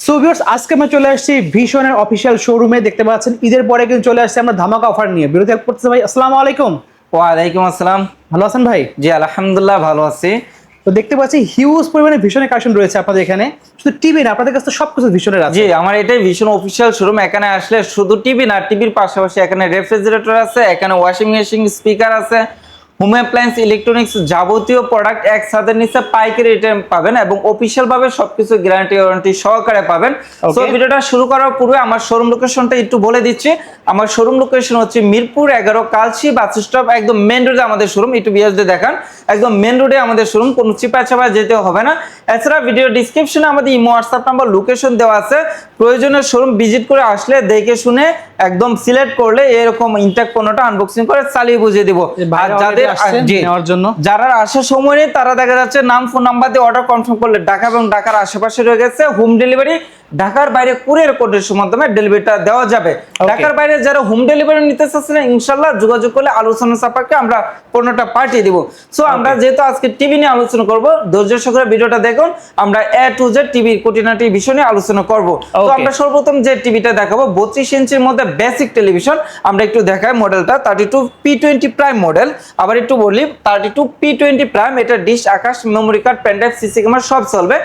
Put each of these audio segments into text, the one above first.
So viewers, আজকে আমরা চলে আসছি ভিশনের অফিসিয়াল শোরুমে। দেখতে পাচ্ছেন ঈদের পরে কিন্তু চলে আসছে আমরা ধামাকা অফার নিয়ে। বিরতি হেল্প করতেছে ভাই। আসসালামু আলাইকুম। ওয়ালাইকুম আসসালাম। ভালো আছেন ভাই? জি আলহামদুলিল্লাহ ভালো আছি। তো দেখতে পাচ্ছি হিউজ পরিমাণে ভিশনের কালেকশন রয়েছে আপনাদের এখানে। শুধু টিভি না, আপনাদের কাছে সবকিছু ভিশনের আছে। জি আমার এটাই ভীষণ অফিসিয়াল শোরুম। এখানে আসলে শুধু টিভি না, টিভির পাশাপাশি এখানে রেফ্রিজারেটর আছে, এখানে ওয়াশিং মেশিন, স্পিকার আছে, হোম অ্যাপ্লায়েন্স, ইলেকট্রনিক্স যাবতীয় প্রোডাক্ট একসাথে নিচে পাইকারি রেটে পাবেন এবং অফিসিয়াল ভাবে সবকিছু গ্যারান্টি ওয়ারেন্টি সহকারে পাবেন। সো ভিডিওটা শুরু করার পূর্বে আমার শোরুম লোকেশনটা একটু বলে দিচ্ছি। আমার শোরুম লোকেশন হচ্ছে মিরপুর 11 কালসি বাস স্টপ, একদম মেন রোডে আমাদের শোরুম। একটু বিয়াসে দেখান, একদম মেন রোডে আমাদের শোরুম, কোনো চিপা যেতে হবে না। এছাড়া ভিডিও ডিসক্রিপশনে আমাদের ইমো হোয়াটসঅ্যাপ নাম্বার লোকেশন দেওয়া আছে। প্রয়োজনে শোরুম ভিজিট করে আসলে দেখে শুনে একদম সিলেক্ট করলে এরকম ইনটেক পণ্যটা আনবক্সিং করে চালিয়ে বুঝিয়ে দিব। আর যাদের নেওয়ার জন্য যারা আসার সময় নেই তারা দেখা যাচ্ছে নাম ফোন নাম্বার দিয়ে অর্ডার কনফার্ম করলে ঢাকা এবং ঢাকার আশেপাশে রয়ে গেছে হোম ডেলিভারি, ঢাকার বাইরে কুরিয়ার কোডের মাধ্যমে ডেলিভারিটা দেওয়া যাবে। ঢাকার বাইরে যারা হোম ডেলিভারি নিতে চাচ্ছেন ইনশাআল্লাহ যোগাযোগ করলে আলোচনা সাপেক্ষে আমরা পণ্যটা পাঠিয়ে দিব। সো আমরা যেহেতু আজকে টিভি নিয়ে আলোচনা করব, ধৈর্য সহকারে ভিডিওটা দেখুন। আমরা এ টু জেড টিভির খুঁটিনাটি বিষয় নিয়ে আলোচনা করব। তো আমরা সর্বপ্রথম যে টিভিটা দেখাবো 32 ইঞ্চির মধ্যে বেসিক টেলিভিশন। আমরা একটু দেখাই মডেলটা 32P20 প্রাইম মডেল। আবার একটু বলি 32P20 প্রাইম, এটা dish, Akash, memory card, pendrive, CC camera সব চলবে।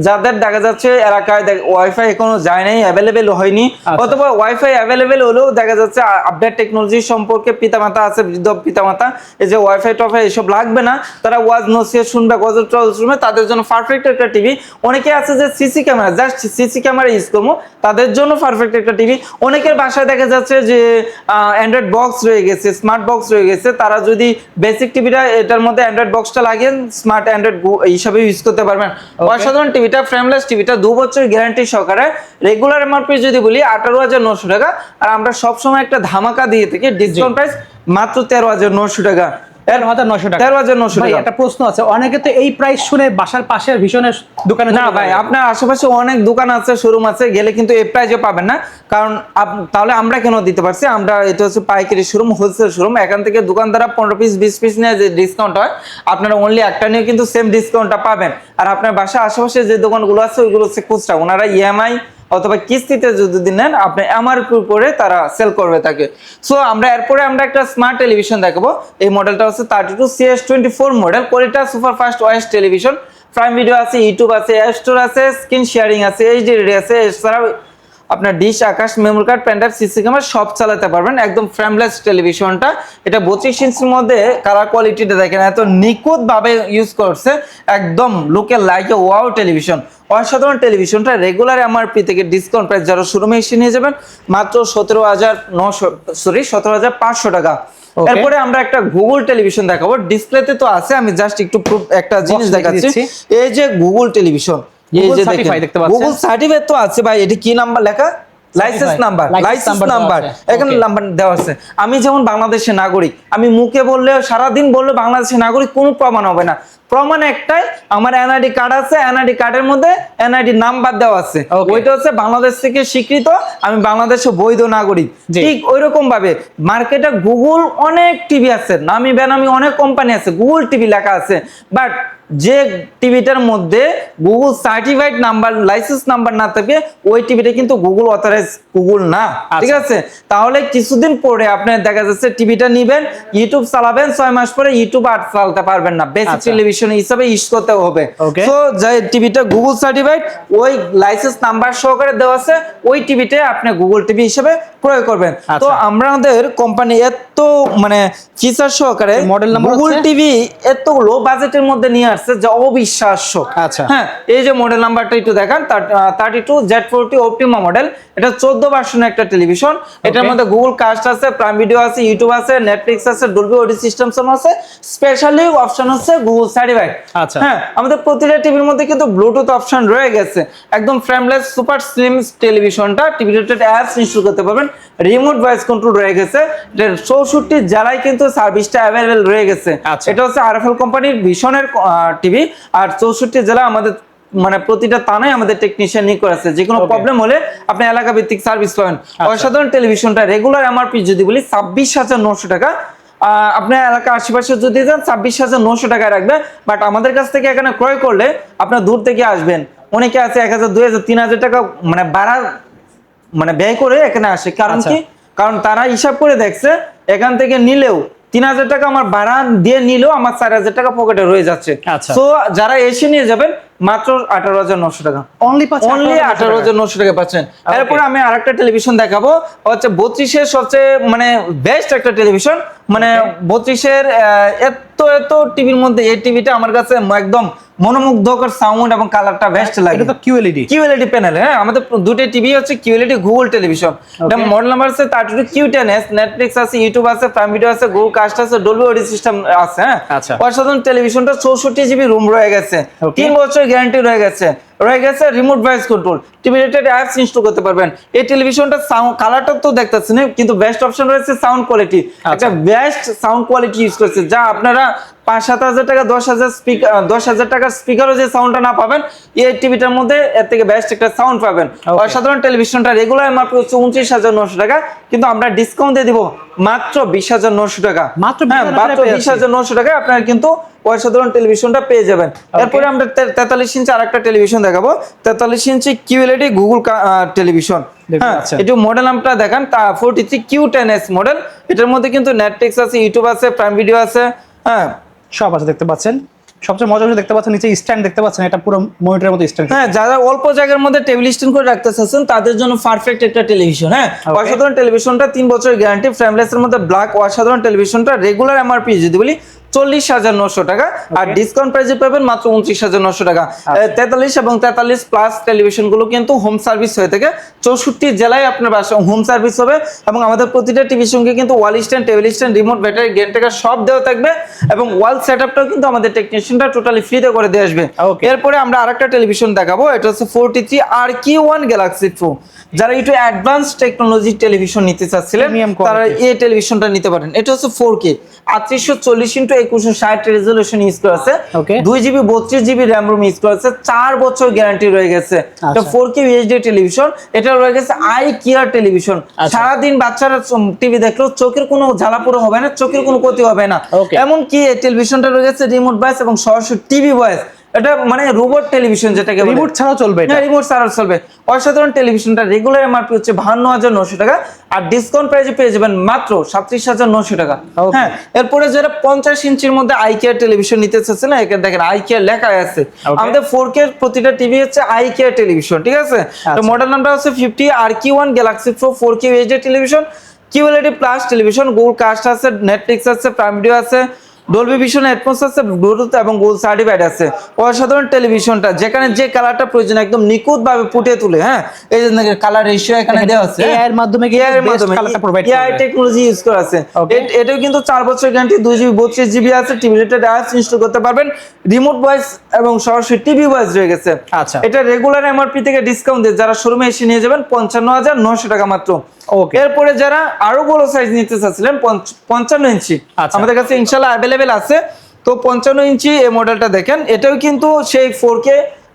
যাদের দেখা যাচ্ছে এলাকায় ওয়াইফাই এখনো যায় নাই, অ্যাভেলেবেল হয়নি, অথবা ওয়াইফাই অ্যাভেলেবেল হলেও দেখা যাচ্ছে আপডেট টেকনোলজি সম্পর্কে পিতামাতা আছে, বৃদ্ধ পিতামাতা, এই যে ওয়াইফাই টফাই এসব লাগবে না, তারা ওয়াজ নসিহত শুনবে, গজল টজল শুনবে, তাদের জন্য পারফেক্ট একটা টিভি। অনেকে আছে যে CC camera, just CC camera use করবো, তাদের জন্য পারফেক্ট একটা টিভি। অনেকের বাসায় দেখা যাচ্ছে যে অ্যান্ড্রয়েড বক্স রয়ে গেছে, স্মার্ট বক্স রয়ে গেছে, তারা যদি বেসিক টিভিটা এটার মধ্যে অ্যান্ড্রয়েড বক্সটা লাগিয়ে স্মার্ট অ্যান্ড্রয়েড হিসাবে ইউজ করতে পারবেন। অসাধারণ টিভিটা, ফ্রেমলেস টিভিটা 2 বছর গ্যারান্টি সহকারে। রেগুলার এমআরপি যদি বলি 18,900 টাকা, আর আমরা সবসময় একটা ধামাকা দিয়ে থাকি, ডিসকাউন্ট প্রাইস মাত্র 13,900 টাকা। 13,900 টাকা। 13,900 টাকা। একটা প্রশ্ন আছে, অনেকে তো এই প্রাইস শুনে বাসার পাশের ভিশনের দোকানে না ভাই, আপনার আশেপাশে অনেক দোকান আছে, শোরুম আছে, গেলে কিন্তু এই প্রাইসে পাবেন না। কারণ তাহলে আমরা কেন দিতে পারছি, আমরা এটা হচ্ছে পাইকারি শোরুম, হোলসেল শোরুম। এখান থেকে দোকানদাররা 15 পিস 20 পিস নিয়ে যে ডিসকাউন্ট হয়, আপনারা অনলি একটা নিয়ে কিন্তু সেম ডিসকাউন্টটা পাবেন। আর আপনার বাসার আশেপাশে যে দোকানগুলো আছে ওইগুলো হচ্ছে খুচরা, ওনারা ইএমআই অথবা কিস্তিতে যদি নেন আপনি এমআরপি করে তারা সেল করবে তাকে। সো আমরা এরপরে আমরা একটা স্মার্ট টেলিভিশন দেখাবো। এই মডেলটা হচ্ছে 32CS24 model, quality super fast OS television. Prime video আছে, ইউটিউব আছে, অ্যাপ স্টোর আছে, স্ক্রিন শেয়ারিং আছে, এইচডি রেডি আছে। এছাড়াও আপনার dish, Akash, memory card, pendrive, CC camera সব চালাতে পারবেন। একদম ফ্রেমলেস টেলিভিশনটা। এটা 32 ইঞ্চির মধ্যে কালার কোয়ালিটিটা দেখেন, এত নিখুঁত ভাবে ইউজ করছে, একদম লুকে লাইক এ ওয়াও টেলিভিশন। অসাধারণ টেলিভিশনটা রেগুলার এমআরপি থেকে ডিসকাউন্ট প্রাইস যারা শোরুমে এসে নিয়ে যাবেন মাত্র 17,500 টাকা। এরপরে আমরা একটা গুগল টেলিভিশন দেখাবো। ডিসপ্লেতে তো আছে, আমি জাস্ট একটু একটা জিনিস দেখাচ্ছি। এই যে গুগল টেলিভিশন, এই যে দেখেন গুগল সার্টিফিকেট তো আছে ভাই। এটা কি নাম্বার লেখা? লাইসেন্স নাম্বার এখানে নাম্বার দেওয়া আছে। আমি যেমন বাংলাদেশের নাগরিক, আমি মুখে বললে সারাদিন বললে বাংলাদেশের নাগরিক, কোনো প্রমাণ হবে না। প্রমাণ একটাই, আমার এনআইডি কার্ড আছে, এনআইডি কার্ডের মধ্যে এনআইডি নাম্বার দেওয়া আছে, ওইটা হচ্ছে বাংলাদেশ থেকে স্বীকৃত, আমি বাংলাদেশের বৈধ নাগরিক। ঠিক ওইরকম ভাবে মার্কেটে গুগল অনেক টিভি আছে, নামি বেনামি অনেক কোম্পানি আছে, গুগল টিভি লেখা আছে, বাট যে টিভিটার মধ্যে Google certified number, licence number না থাকে, ওই টিভিটা কিন্তু গুগল অথরাইজ গুগল না। ঠিক আছে, তাহলে কিছুদিন পরে আপনি দেখা যাচ্ছে টিভিটা নিবেন, ইউটিউব চালাবেন, 6 মাস পরে ইউটিউব আর চালাতে পারবেন না, বেসিক টেলিভিশন হিসাবে ইউজ করতে হবে। তো যে টিভিটা গুগল সার্টিফাইড, ওই লাইসেন্স নাম্বার সহকারে দেওয়া আছে, ওই টিভিতে আপনি গুগল টিভি হিসেবে প্রয়োগ করবেন। তো আমাদের কোম্পানি এত মানে ফিচার সহকারে গুগল টিভি এত লো বাজেটের মধ্যে নিয়ে আসছে যা অবিশ্বাস্য। হ্যাঁ, এই যে মডেল নাম্বারটা একটু দেখান, 32Z40 অপটিমা মডেল। এটা 14 ভার্সনের একটা টেলিভিশন। এটার মধ্যে গুগল কাস্ট আছে, প্রাইম ভিডিও আছে, ইউটিউব আছে, নেটফ্লিক্স আছে, ডলবি অডিও সিস্টেম আছে, স্পেশালি অপশন হচ্ছে গুগল সার্টিফাইড। হ্যাঁ, আমাদের প্রতিটা টিভির মধ্যে কিন্তু ব্লুটুথ অপশন রয়ে গেছে। একদম ফ্রেমলেস সুপার স্লিম টেলিভিশনটা, টিভি রিলেটেড অ্যাপস ইনস্টল করতে পারবেন, রিমোট ভয়েস কন্ট্রোল রয়ে গেছে। 64 জেলায় কিন্তু সার্ভিসটা অ্যাভেলেবেল রয়ে গেছে। এটা হচ্ছে আরএফএল কোম্পানির ভিশনের টিভি, আর 64 জেলা আমাদের মানে প্রতিটা থানায় আমাদের টেকনিশিয়ান নিয়োগ করা আছে। যে কোনো প্রবলেম হলে আপনি এলাকা ভিত্তিক সার্ভিস পাবেন। অসাধারণ টেলিভিশনটা রেগুলার এমআরপি যদি বলি 26,900 টাকা। আপনার এলাকার আশেপাশে যদি যান 26,900 টাকায় রাখবে, বাট আমাদের কাছ থেকে এখানে ক্রয় করলে আপনার দূর থেকে আসবেন অনেকে আছে 1000 2000 3000 টাকা মানে ভাড়া মানে ব্যয় করে এখানে আসে, কারণ কি, কারণ তারা হিসাব করে দেখছে এখান থেকে নিলেও 3000 টাকা আমার ভাড়া দিয়ে নিলেও আমার 4000 টাকা পকেটে রয়ে যাচ্ছে। তো যারা এসে নিয়ে যাবেন মাত্র 18,900 টাকা, অনলি 18,900 টাকা পাচ্ছেন। এরপরে আমি আরেকটা টেলিভিশন দেখাবো, হচ্ছে 32 সবচেয়ে মানে বেস্ট একটা টেলিভিশন, মানে 32 এত টিভির মধ্যে এই টিভিটা আমার কাছে একদম মনোমুগ্ধকর সাউন্ড এবং কালারটা বেস্ট লাগে। এটা তো কিউএলইডি প্যানেল, হ্যাঁ আমাদের দুটো টিভি হচ্ছে কিউএলইডি গুগল টেলিভিশন। এটা মডেল নাম্বার আছে 32 Q10s, নেটফ্লিক্স আছে, ইউটিউব আছে, প্রাইম ভিডিও আছে, গুগল কাস্ট আছে, ডলবি অডিও সিস্টেম আছে। হ্যাঁ অসাধারণ টেলিভিশনটা 64 জিবি রুম রয়ে গেছে, 3 বছর গ্যারান্টি রয়ে গেছে remote voice control, TV related apps install করতে পারবেন। এই টেলিভিশনটা সাউন্ড কালারটা তো দেখতেছেন, কিন্তু বেস্ট অপশন রয়েছে সাউন্ড কোয়ালিটি, একটা বেস্ট সাউন্ড কোয়ালিটি ইউজ করেছে, যা আপনারা 5-7 হাজার টাকা 10,000 টাকার স্পিকারও যে সাউন্ডটা না পাবেন, এই টিভিটার মধ্যে এর থেকে বেস্ট একটা সাউন্ড পাবেন। অসাধারণ টেলিভিশনটা রেগুলার মাত্র 29,900 টাকা, কিন্তু আমরা ডিসকাউন্ট দিয়ে দিব মাত্র 20,900 টাকা, মাত্র 20,900 টাকায় আপনারা কিন্তু অসাধারণ টেলিভিশনটা পেয়ে যাবেন। এরপরে আমরা 43 ইঞ্চি আরেকটা টেলিভিশন দেখাবো, 43 ইঞ্চি কিউএলইডি গুগল টেলিভিশন। হ্যাঁ একটু মডেল নামটা দেখান, 43 Q10s মডেল। এটার মধ্যে কিন্তু নেটফ্লিক্স আছে, ইউটিউব আছে, প্রাইম ভিডিও আছে, হ্যাঁ সব আছে দেখতে পাচ্ছেন। সবচেয়ে মজার দেখতে পাচ্ছেন নিচে স্ট্যান্ড দেখতে পাচ্ছেন, এটা পুরো মনিটরের মতো স্ট্যান্ড। হ্যাঁ যারা অল্প জায়গার মধ্যে টেবিল স্ট্যান্ড করে রাখতে চাচ্ছেন তাদের জন্য পারফেক্ট একটা টেলিভিশন। হ্যাঁ অসাধারণ টেলিভিশনটা 3 বছরের গ্যারান্টি, ফ্রেমলেসের মধ্যে ব্ল্যাক। অসাধারণ টেলিভিশনটা রেগুলার এমআরপি যদি বলি 40,900 টাকা, আর ডিসকাউন্ট প্রাইসে পাবেন মাত্র 29,900 টাকা। 43 এবং 43 প্লাস টেলিভিশন গুলো কিন্তু হোম সার্ভিস হয়ে থাকে, 64 জেলায় আপনার বাসায় হোম সার্ভিস হবে। এবং আমাদের প্রতিটা টিভির সঙ্গে কিন্তু wall stand, table stand, remote, battery, game টেকার সব দেওয়া থাকবে, এবং ওয়াল সেটআপটাও কিন্তু আমাদের টেকনিশিয়ানরা টোটালি ফ্রিতে করে দিয়ে আসবে। এরপরে আমরা আরেকটা টেলিভিশন দেখাবো, এটা হচ্ছে 43 RQ1 গ্যালাক্সি প্রো। যারা একটু অ্যাডভান্স টেকনোলজি টেলিভিশন নিতে চাচ্ছিলেন তারা এই টেলিভিশনটা নিতে পারেন। এটা হচ্ছে 4K 3840x2160 রেজোলিউশন ইউজ করা আছে, 2GB 32GB RAM room use করা আছে, 4 বছর গ্যারান্টি রয়ে গেছে। এটা 4K UHD টেলিভিশন, এটা রয়ে গেছে আই কেয়ার টেলিভিশন। সারা দিন বাচ্চারা টিভি দেখলেও চোখের কোনো জ্বালাপোড়া হবে না, চোখের কোনো ক্ষতি হবে না। এমন কি এই টেলিভিশনটা রয়ে গেছে রিমোট ভয়েস এবং সরাসরি টিভি ভয়েস, এটা মানে রোবট টেলিভিশন, যেটাকে রিমোট ছাড়াও চলবে, এটা রিমোট ছাড়াও চলবে। অসাধারণ টেলিভিশনটা রেগুলার এমআরপি হচ্ছে 52,900 টাকা, আর ডিসকাউন্ট প্রাইসে পেয়ে যাবেন মাত্র 37,900 টাকা। হ্যাঁ এরপরে যারা 50 ইঞ্চির মধ্যে আই কেয়ার টেলিভিশন নিতে চাচ্ছেন না, এখানে দেখেন আই কেয়ার লেখা আছে। আমাদের 4K প্রতিটা টিভি হচ্ছে আই কেয়ার টেলিভিশন, ঠিক আছে। তো মডেল নাম্বার হচ্ছে 50 RQ1 galaxy pro 4K UHD television, QLED plus television, Google cast আছে, নেটফ্লিক্স আছে, প্রাইম ভিডিও আছে, ডলবি ভিশন হেডফোনস আছে, ব্লুটুথ এবং গুগল সার্টিফাইড আছে। অসাধারণ টেলিভিশনটা, যেখানে যে কালারটা প্রয়োজন একদম নিখুঁত ভাবে ফুটিয়ে তুলে। হ্যাঁ এই যে কালার রেশিও এখানে দেওয়া আছে, এআই এর মাধ্যমে কালারটা প্রোভাইড করে, এআই টেকনোলজি ইউজ করা আছে। এটাও কিন্তু 4 বছর গ্যারান্টি, 2GB 32GB আছে, টিভি রিলেটেড অ্যাপস ইনস্টল করতে পারবেন, রিমোট ভয়েস এবং সরাসরি টিভি ভয়েস রয়ে গেছে। আচ্ছা এটা রেগুলার এমআরপি থেকে ডিসকাউন্ট দিয়ে যারা শোরুমে এসে নিয়ে যাবেন 55,900 টাকা মাত্র। এরপরে যারা আরো বড় সাইজ নিতে চাচ্ছিলেন 55 ইঞ্চি আমাদের কাছে ইনশাআল্লাহ अवेलेबल আছে। তো 55 ইঞ্চি এই মডেলটা দেখেন, এটাও কিন্তু সেই 4K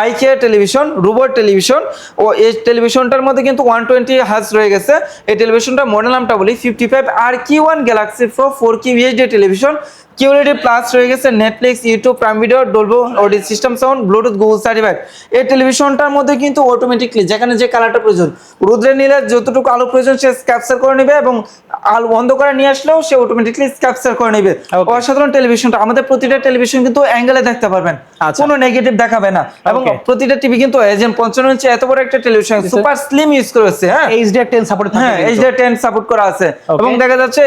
eye care television, robot television. ও এই টেলিভিশনটার মধ্যে কিন্তু 120 হার্জ রয়ে গেছে। এই টেলিভিশনটা মডেল নামটা বলি 55 RQ1 galaxy pro 4K UHD television, QLED plus রয়ে গেছে, Netflix, YouTube, prime video, Dolby audio system sound, Bluetooth, Google certified. এই টেলিভিশনটার মধ্যে কিন্তু অটোমেটিকলি যেখানে যে কালারটা প্রয়োজন, রোদ্রে নিলে যতটুকু আলো প্রয়োজন সে ক্যাপচার করে নেবে, এবং আলো বন্ধ করে নিয়ে আসলেও সে অটোমেটিকলি ক্যাপচার করে নেবে। অসাধারণ টেলিভিশনটা, আমাদের প্রতিটা টেলিভিশন কিন্তু অ্যাঙ্গেলে দেখতে পারবেন, কোনো নেগেটিভ দেখাবে না। এবং প্রতিটা টিভি কিন্তু এজেন 55 ইঞ্চি এত বড় একটা টেলিভিশন সুপার স্লিম ইউজ করেছে। হ্যাঁ HDR10 সাপোর্ট থাকে, হ্যাঁ HDR10 সাপোর্ট করা আছে, এবং দেখা যাচ্ছে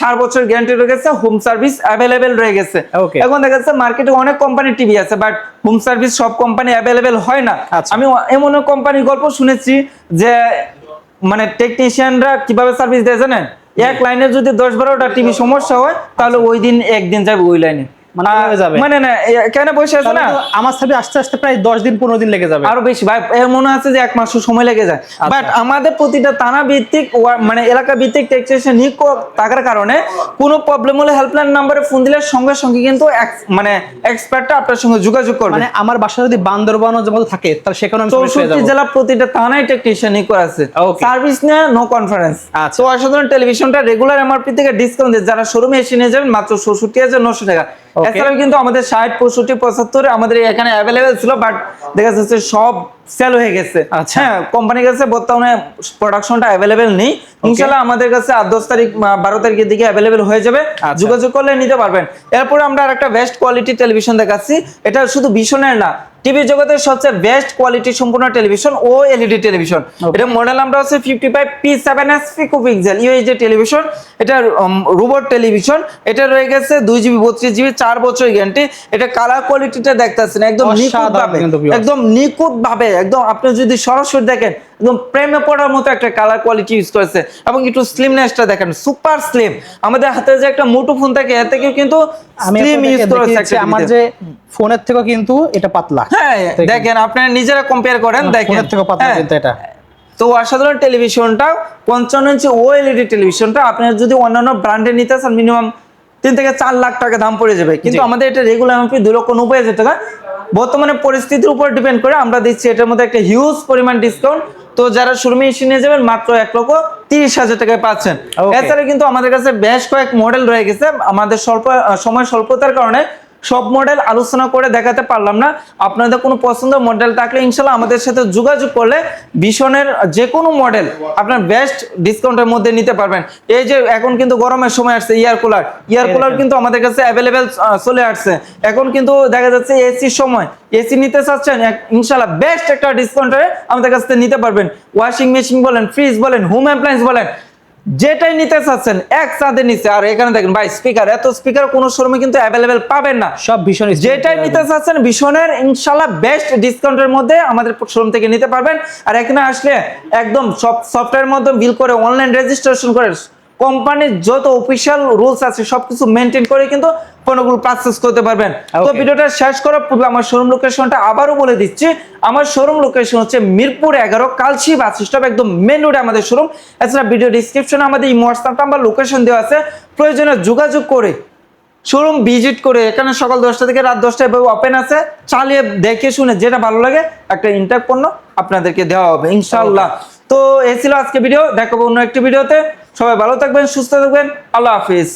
4 বছর গ্যারান্টি রয়ে গেছে, হোম সার্ভিস अवेलेबल রয়ে গেছে। এখন দেখা যাচ্ছে মার্কেটে অনেক কোম্পানি টিভি আছে, বাট হোম সার্ভিস সব কোম্পানি अवेलेबल হয় না। আমি এমন কোম্পানির গল্প শুনেছি যে মানে টেকনিশিয়ানরা কিভাবে সার্ভিস দেয় জানেন, এক লাইনে যদি 10-12টা টিভি সমস্যা হয় তাহলে ওই দিন একদিন যাবে ওই লাইনে, মানে না কেন বসে আছে না, আমার সাথে আস্তে আস্তে প্রায় 10 দিন 15 দিন লেগে যাবে, আরো বেশি ভাই, এর মনে আছে যে 1 মাস সময় লেগে যায়। বাট আমাদের প্রতিটা থানা ভিত্তিক মানে এলাকা ভিত্তিক টেকনিশিয়ান নিয়োগ থাকার কারণে কোনো প্রবলেম হলে হেল্পলাইন নম্বরে ফোন দিলে সঙ্গে সঙ্গে কিন্তু মানে এক্সপার্টটা আপনার সঙ্গে যোগাযোগ করবে। মানে আমার বাসা যদি বান্দরবানও যেমন থাকে তাহলে সেখানে আমি 64 জেলা প্রতিটা থানায় টেকনিশিয়ান নিয়োগ করা আছে, সার্ভিস নিয়ে নো কনফারেন্স। তো অসাধারণ টেলিভিশনটা রেগুলার এমআরপি থেকে ডিসকাউন্ট দিয়ে যারা শোরুমে এসে নিয়ে যাবেন মাত্র 67,900 টাকা। এছাড়াও কিন্তু আমাদের 60 65 75 আমাদের এখানে অ্যাভেলেবেল ছিল, বাট দেখা যাচ্ছে সব সেল হয়ে গেছে। আচ্ছা। হ্যাঁ, কোম্পানির কাছে বর্তমানে প্রোডাকশনটা অ্যাভেলেবেল নেই। ইনশাআল্লাহ আমাদের কাছে 10 তারিখ 12 তারিখের দিকে অ্যাভেলেবেল হয়ে যাবে, যোগাযোগ করলে নিতে পারবেন। এরপরে আমরা আরেকটা বেস্ট কোয়ালিটি টেলিভিশন দেখাচ্ছি। এটা শুধু ভীষণের না, টিভি জগতের সবচেয়ে বেস্ট কোয়ালিটি সম্পূর্ণ টেলিভিশন ও এলইডি টেলিভিশন। এটা মডেল নাম্বার হচ্ছে 55P7S পিকোপিক্সেল ইউএইচডি টেলিভিশন। এটা রোবট টেলিভিশন। এটা রয়ে গেছে 2GB 32GB 4 বছর গ্যারান্টি। এটা কালার কোয়ালিটিটা দেখতেছেন একদম নিখুঁত ভাবে, একদম নিখুঁত ভাবে, একদম আপনি যদি সরাসরি দেখেন একদম প্রেমে পড়ার মতো একটা কালার কোয়ালিটি ইউজ করেছে। এবং একটু স্লিমনেসটা দেখেন, সুপার স্লিম। আমাদের হাতে যে একটা মোটো ফোন থাকে এর থেকেও কিন্তু স্লিম ইউজ করেছে। আমার যে ফোনের থেকেও কিন্তু এটা পাতলা। হ্যাঁ, দেখেন আপনারা নিজেরা কম্পেয়ার করেন, দেখেন ফোনের থেকেও পাতলা কিন্তু এটা। তো অসাধারণ টেলিভিশনটা 55 ইঞ্চি ওএলইডি টেলিভিশনটা আপনারা যদি অন্যান্য ব্র্যান্ডে নিতে চান মিনিমাম 3 থেকে 4 লাখ টাকা দাম পড়ে যাবে, কিন্তু আমাদের এটা রেগুলার এমপি 2,90,000 টাকা। বর্তমানে পরিস্থিতির উপর ডিপেন্ড করে আমরা দিচ্ছি এটার মধ্যে একটা হিউজ পরিমাণ ডিসকাউন্ট। তো যারা শোরুমে এসে নিয়ে যাবেন মাত্র 1,30,000 টাকায় পাচ্ছেন। এছাড়া কিন্তু আমাদের কাছে বেশ কয়েক মডেল রয়ে গেছে, আমাদের সময় স্বল্পতার কারণে সব মডেল আলোচনা করে দেখাতে পারলাম না। আপনাদের কোনো পছন্দের মডেল থাকলে ইনশাআল্লাহ আমাদের সাথে যোগাযোগ করলে ভীষণের যে কোনো মডেল আপনার বেস্ট ডিসকাউন্টের মধ্যে নিতে পারবেন। এই যে এখন কিন্তু গরমের সময় আসছে এয়ার কুলার কিন্তু আমাদের কাছে অ্যাভেলেবেল চলে আসছে। এখন কিন্তু দেখা যাচ্ছে এসির সময় এসি নিতে চাচ্ছেন, ইনশাআল্লাহ বেস্ট একটা ডিসকাউন্টে আমাদের কাছ থেকে নিতে পারবেন। ওয়াশিং মেশিন বলেন, ফ্রিজ বলেন, হোম অ্যাপ্লায়েন্স বলেন, যেটাই নিতে চাচ্ছেন এক ছাদের নিচে। আর এখানে দেখেন ভাই স্পিকার, এত স্পিকার কোনো শোরুমে কিন্তু অ্যাভেলেবেল পাবেন না। সব ভীষণ, যেটাই নিতে চাচ্ছেন ভীষণের ইনশাআল্লাহ বেস্ট ডিসকাউন্টের মধ্যে আমাদের শোরুম থেকে নিতে পারবেন। আর এখানে আসলে একদম সব সফটওয়্যারের মধ্যে বিল করে অনলাইন রেজিস্ট্রেশন করে কোম্পানির যত অফিশিয়াল রুলস আছে সবকিছু মেনটেন করে কিন্তু পণ্যগুলো পারচেজ করতে পারবেন। তো ভিডিওটা শেষ করার পূর্বে আমার শোরুম লোকেশনটা আবারও বলে দিচ্ছি। আমার শোরুম লোকেশন হচ্ছে মিরপুর 11 কালশি বাস স্টপ, একদম মেন রোডে আমাদের শোরুম। এছাড়া ভিডিও ডিসক্রিপশনে আমাদের এই হোয়াটসঅ্যাপ নাম্বার লোকেশন দেওয়া আছে, প্রয়োজনে যোগাযোগ করে শোরুম ভিজিট করে, এখানে সকাল 10টা থেকে রাত 10টা এভাবে ওপেন আছে, চালিয়ে দেখে শুনে যেটা ভালো লাগে একটা ইনটেক পণ্য আপনাদেরকে দেওয়া হবে ইনশাআল্লাহ। তো এই ছিল আজকে ভিডিও, দেখাবো অন্য একটি ভিডিওতে। সবাই ভালো থাকবেন, সুস্থ থাকবেন, আল্লাহ হাফিজ।